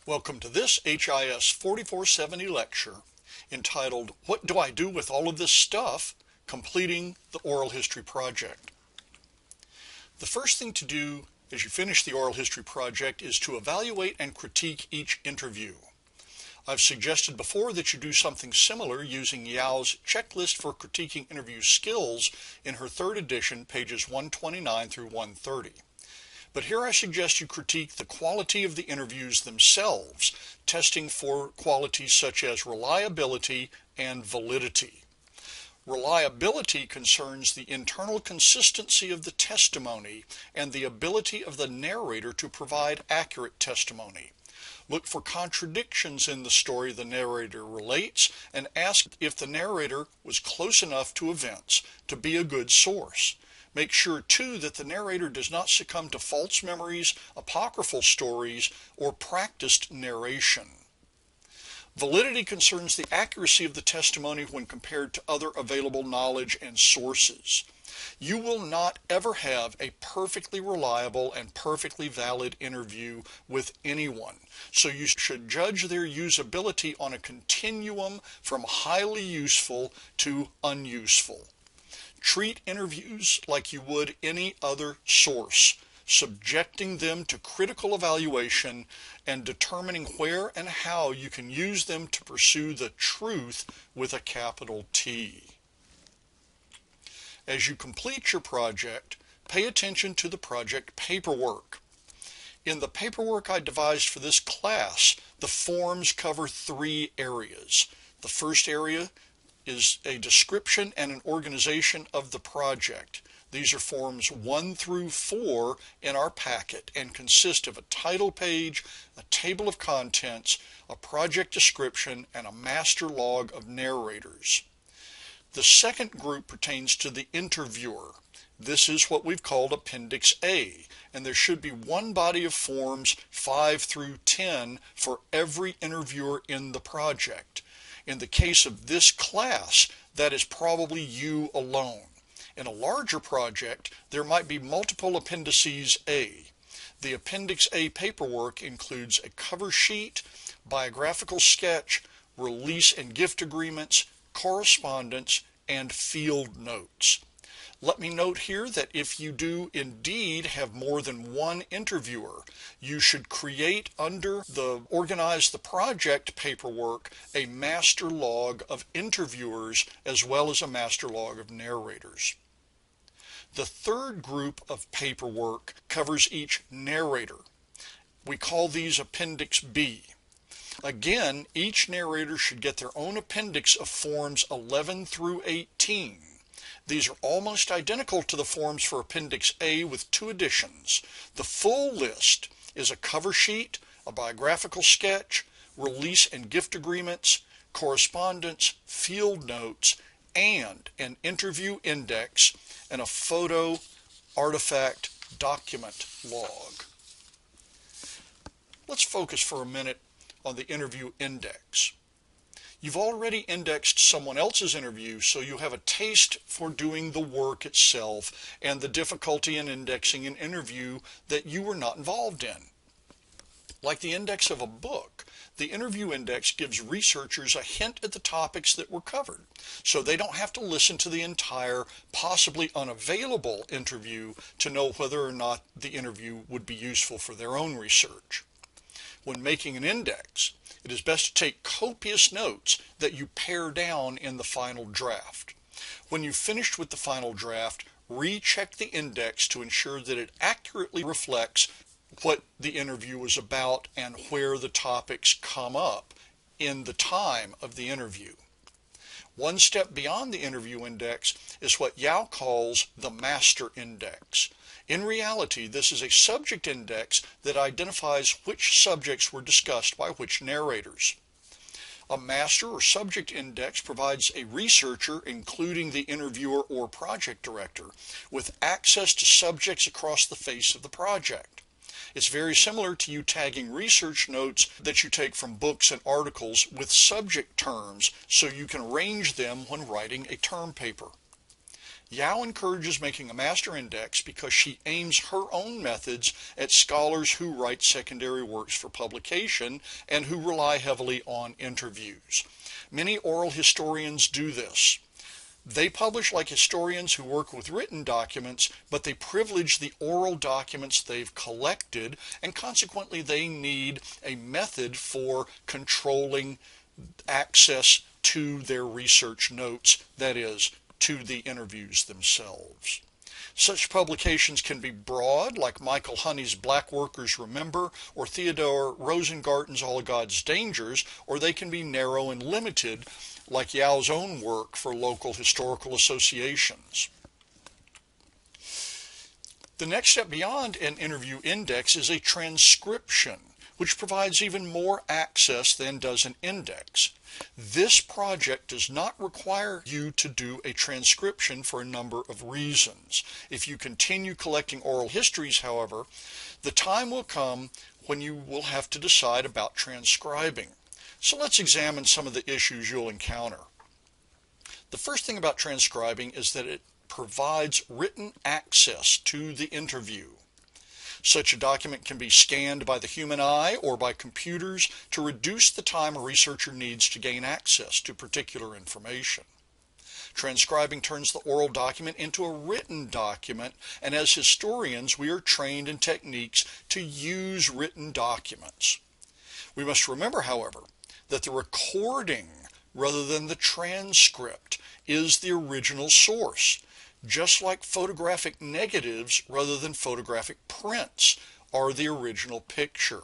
Welcome to this HIS 4470 lecture entitled, What Do I Do with All of This Stuff? Completing the Oral History Project. The first thing to do as you finish the oral history project is to evaluate and critique each interview. I've suggested before that you do something similar using Yao's checklist for critiquing interview skills in her third edition, pages 129 through 130. But here I suggest you critique the quality of the interviews themselves, testing for qualities such as reliability and validity. Reliability concerns the internal consistency of the testimony and the ability of the narrator to provide accurate testimony. Look for contradictions in the story the narrator relates and ask if the narrator was close enough to events to be a good source. Make sure, too, that the narrator does not succumb to false memories, apocryphal stories, or practiced narration. Validity concerns the accuracy of the testimony when compared to other available knowledge and sources. You will not ever have a perfectly reliable and perfectly valid interview with anyone, so you should judge their usability on a continuum from highly useful to unuseful. Treat interviews like you would any other source, subjecting them to critical evaluation and determining where and how you can use them to pursue the truth with a capital T. As you complete your project, pay attention to the project paperwork. In the paperwork I devised for this class, the forms cover three areas. The first area is a description and an organization of the project. These are forms 1 through 4 in our packet and consist of a title page, a table of contents, a project description, and a master log of narrators. The second group pertains to the interviewer. This is what we've called Appendix A, and there should be one body of forms 5 through 10 for every interviewer in the project. In the case of this class, that is probably you alone. In a larger project, there might be multiple Appendices A. The Appendix A paperwork includes a cover sheet, biographical sketch, release and gift agreements, correspondence, and field notes. Let me note here that if you do indeed have more than one interviewer, you should create under the Organize the Project paperwork a master log of interviewers as well as a master log of narrators. The third group of paperwork covers each narrator. We call these Appendix B. Again, each narrator should get their own appendix of forms 11 through 18. These are almost identical to the forms for Appendix A with two additions. The full list is a cover sheet, a biographical sketch, release and gift agreements, correspondence, field notes, and an interview index and a photo artifact document log. Let's focus for a minute on the interview index. You've already indexed someone else's interview, so you have a taste for doing the work itself and the difficulty in indexing an interview that you were not involved in. Like the index of a book, the interview index gives researchers a hint at the topics that were covered, so they don't have to listen to the entire, possibly unavailable interview to know whether or not the interview would be useful for their own research. When making an index, it is best to take copious notes that you pare down in the final draft. When you've finished with the final draft, recheck the index to ensure that it accurately reflects what the interview was about and where the topics come up in the time of the interview. One step beyond the interview index is what Yao calls the master index. In reality, this is a subject index that identifies which subjects were discussed by which narrators. A master or subject index provides a researcher, including the interviewer or project director, with access to subjects across the face of the project. It's very similar to you tagging research notes that you take from books and articles with subject terms so you can arrange them when writing a term paper. Yao encourages making a master index because she aims her own methods at scholars who write secondary works for publication and who rely heavily on interviews. Many oral historians do this. They publish like historians who work with written documents, but they privilege the oral documents they've collected, and consequently they need a method for controlling access to their research notes, that is, to the interviews themselves. Such publications can be broad, like Michael Honey's Black Workers Remember, or Theodore Rosengarten's All God's Dangers, or they can be narrow and limited, like Yao's own work for local historical associations. The next step beyond an interview index is a transcription, which provides even more access than does an index. This project does not require you to do a transcription for a number of reasons. If you continue collecting oral histories, however, the time will come when you will have to decide about transcribing. So let's examine some of the issues you'll encounter. The first thing about transcribing is that it provides written access to the interview. Such a document can be scanned by the human eye or by computers to reduce the time a researcher needs to gain access to particular information. Transcribing turns the oral document into a written document, and as historians we are trained in techniques to use written documents. We must remember, however, that the recording rather than the transcript is the original source. Just like photographic negatives rather than photographic prints are the original picture.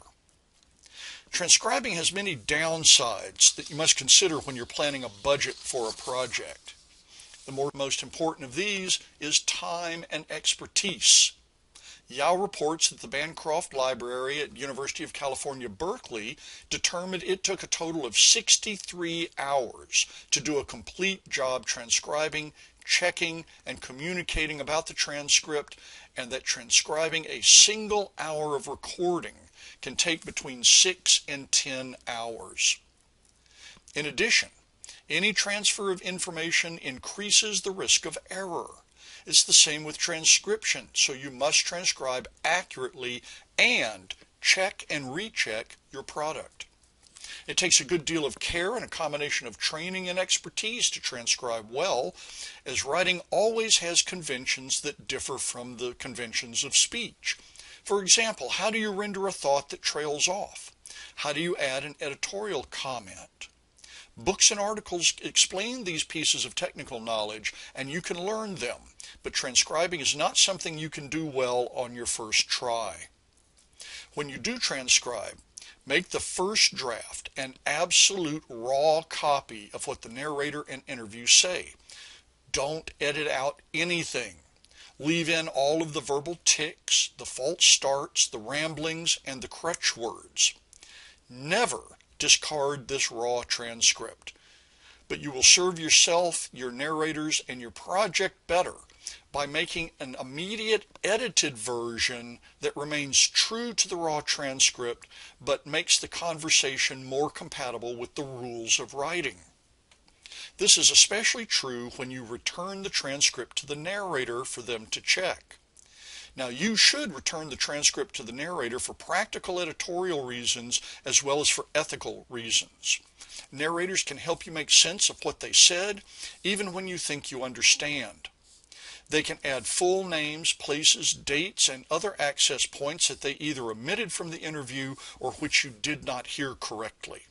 Transcribing has many downsides that you must consider when you're planning a budget for a project. The most important of these is time and expertise. Yao reports that the Bancroft Library at University of California, Berkeley determined it took a total of 63 hours to do a complete job transcribing, checking, and communicating about the transcript, and that transcribing a single hour of recording can take between 6 and 10 hours. In addition, any transfer of information increases the risk of error. It's the same with transcription, so you must transcribe accurately and check and recheck your product. It takes a good deal of care and a combination of training and expertise to transcribe well, as writing always has conventions that differ from the conventions of speech. For example, how do you render a thought that trails off? How do you add an editorial comment? Books and articles explain these pieces of technical knowledge, and you can learn them, but transcribing is not something you can do well on your first try. When you do transcribe, make the first draft an absolute raw copy of what the narrator and interview say. Don't edit out anything. Leave in all of the verbal tics, the false starts, the ramblings, and the crutch words. Never discard this raw transcript, but you will serve yourself, your narrators, and your project better by making an immediate edited version that remains true to the raw transcript but makes the conversation more compatible with the rules of writing. This is especially true when you return the transcript to the narrator for them to check. Now, you should return the transcript to the narrator for practical editorial reasons as well as for ethical reasons. Narrators can help you make sense of what they said, even when you think you understand. They can add full names, places, dates, and other access points that they either omitted from the interview or which you did not hear correctly.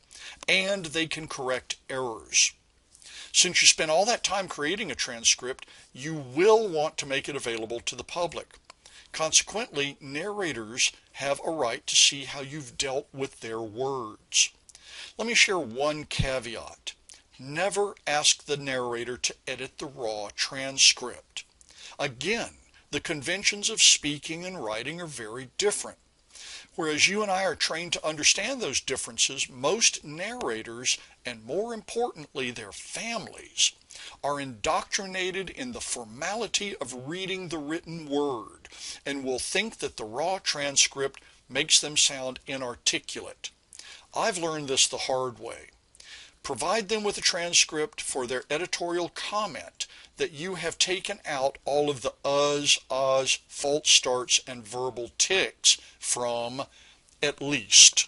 And they can correct errors. Since you spent all that time creating a transcript, you will want to make it available to the public. Consequently, narrators have a right to see how you've dealt with their words. Let me share one caveat. Never ask the narrator to edit the raw transcript. Again, the conventions of speaking and writing are very different. Whereas you and I are trained to understand those differences, most narrators, and more importantly their families, are indoctrinated in the formality of reading the written word and will think that the raw transcript makes them sound inarticulate. I've learned this the hard way. Provide them with a transcript for their editorial comment that you have taken out all of the uhs, ahs, false starts, and verbal tics from at least.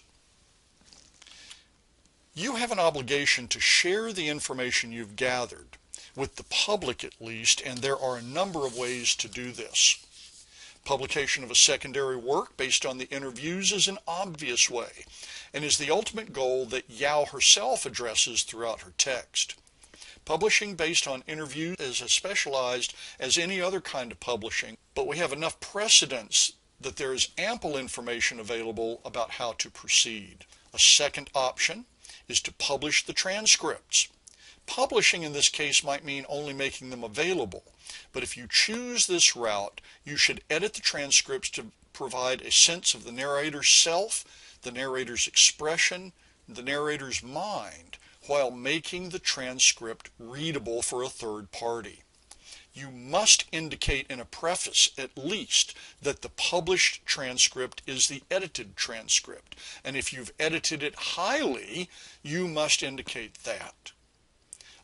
You have an obligation to share the information you've gathered with the public at least, and there are a number of ways to do this. Publication of a secondary work based on the interviews is an obvious way and is the ultimate goal that Yao herself addresses throughout her text. Publishing based on interviews is as specialized as any other kind of publishing, but we have enough precedents that there is ample information available about how to proceed. A second option is to publish the transcripts. Publishing in this case might mean only making them available, but if you choose this route, you should edit the transcripts to provide a sense of the narrator's self, the narrator's expression, the narrator's mind, while making the transcript readable for a third party. You must indicate in a preface, at least, that the published transcript is the edited transcript, and if you've edited it highly, you must indicate that.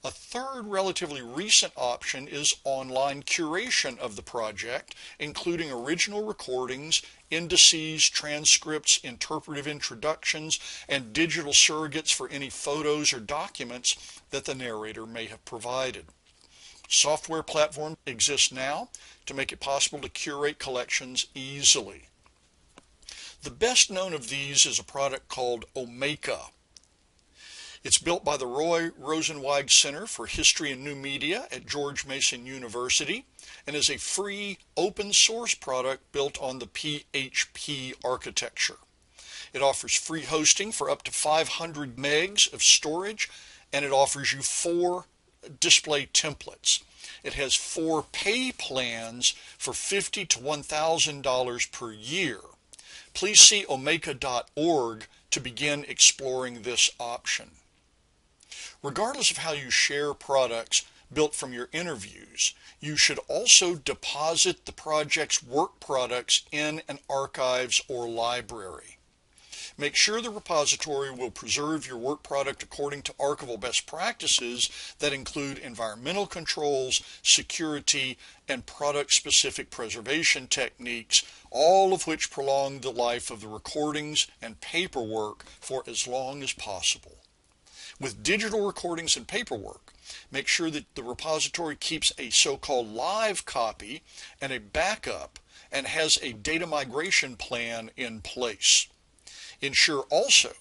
A third relatively recent option is online curation of the project, including original recordings, indices, transcripts, interpretive introductions, and digital surrogates for any photos or documents that the narrator may have provided. Software platforms exist now to make it possible to curate collections easily. The best known of these is a product called Omeka. It's built by the Roy Rosenzweig Center for History and New Media at George Mason University and is a free open source product built on the PHP architecture. It offers free hosting for up to 500 megs of storage, and it offers you 4 display templates. It has 4 pay plans for $50 to $1,000 per year. Please see omeka.org to begin exploring this option. Regardless of how you share products built from your interviews, you should also deposit the project's work products in an archives or library. Make sure the repository will preserve your work product according to archival best practices that include environmental controls, security, and product-specific preservation techniques, all of which prolong the life of the recordings and paperwork for as long as possible. With digital recordings and paperwork, make sure that the repository keeps a so-called live copy and a backup and has a data migration plan in place. Ensure also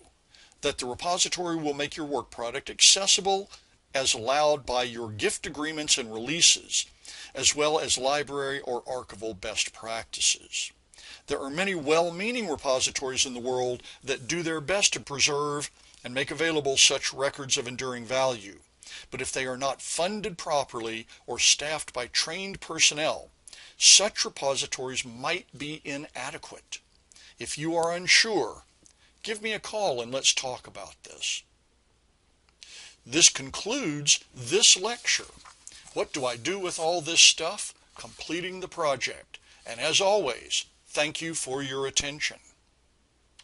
that the repository will make your work product accessible as allowed by your gift agreements and releases, as well as library or archival best practices. There are many well-meaning repositories in the world that do their best to preserve and make available such records of enduring value. But if they are not funded properly or staffed by trained personnel, such repositories might be inadequate. If you are unsure, give me a call and let's talk about this. This concludes this lecture. What do I do with all this stuff? Completing the project. And as always, thank you for your attention.